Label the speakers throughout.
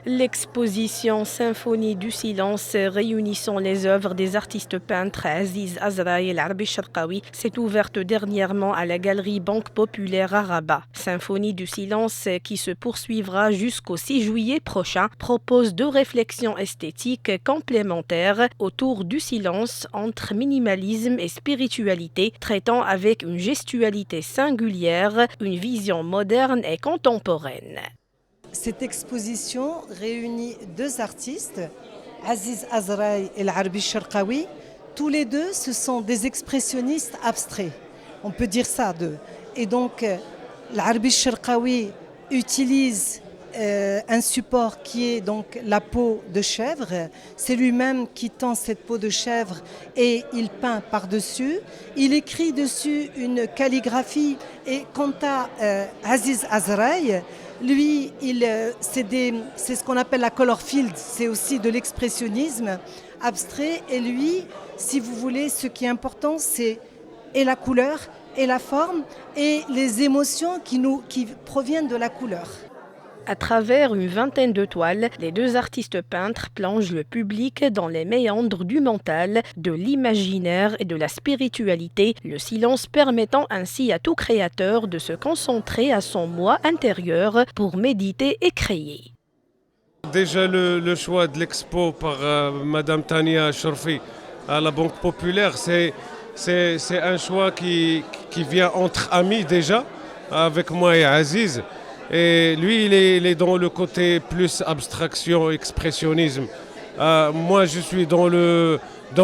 Speaker 1: L'exposition Symphonie du silence réunissant les œuvres des artistes peintres Aziz Azraï et l'Arbi Sharqawi s'est ouverte dernièrement à la galerie Banque Populaire à Rabat. Symphonie du silence qui se poursuivra jusqu'au 6 juillet prochain propose deux réflexions esthétiques complémentaires autour du silence entre minimalisme et spiritualité, traitant avec une gestualité singulière, une vision moderne et contemporaine.
Speaker 2: Cette exposition réunit deux artistes, Aziz Azraï et l'Arbi Sharqawi. Tous les deux, ce sont des expressionnistes abstraits. On peut dire ça d'eux. Et donc, l'Arbi Sharqawi utilise un support qui est donc la peau de chèvre. C'est lui-même qui tend cette peau de chèvre et il peint par-dessus. Il écrit dessus une calligraphie. Et quant à Aziz Azraï, lui, c'est ce qu'on appelle la color field, c'est aussi de l'expressionnisme abstrait. Et lui, si vous voulez, ce qui est important, c'est et la couleur, et la forme, et les émotions qui proviennent de la couleur.
Speaker 1: À travers une vingtaine de toiles, les deux artistes peintres plongent le public dans les méandres du mental, de l'imaginaire et de la spiritualité, le silence permettant ainsi à tout créateur de se concentrer à son moi intérieur pour méditer et créer.
Speaker 3: Déjà le choix de l'expo par Madame Tania Chorfi à la Banque Populaire, c'est un choix qui vient entre amis déjà, avec moi et Aziz. Et lui, il est dans le côté plus abstraction, expressionnisme. Moi, je suis dans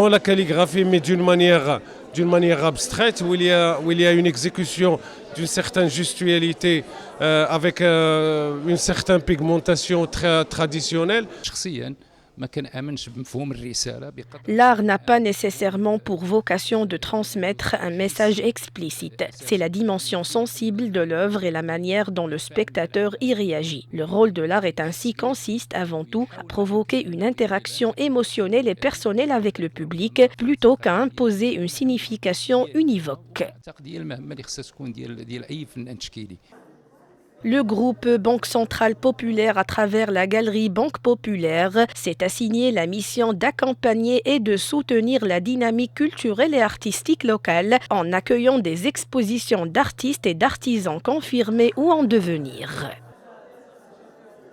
Speaker 3: la calligraphie, mais d'une manière abstraite, où il y a une exécution d'une certaine gestualité, avec une certaine pigmentation très traditionnelle.
Speaker 1: L'art n'a pas nécessairement pour vocation de transmettre un message explicite. C'est la dimension sensible de l'œuvre et la manière dont le spectateur y réagit. Le rôle de l'art consiste avant tout à provoquer une interaction émotionnelle et personnelle avec le public plutôt qu'à imposer une signification univoque. Le groupe Banque Centrale Populaire, à travers la galerie Banque Populaire, s'est assigné la mission d'accompagner et de soutenir la dynamique culturelle et artistique locale en accueillant des expositions d'artistes et d'artisans confirmés ou en devenir.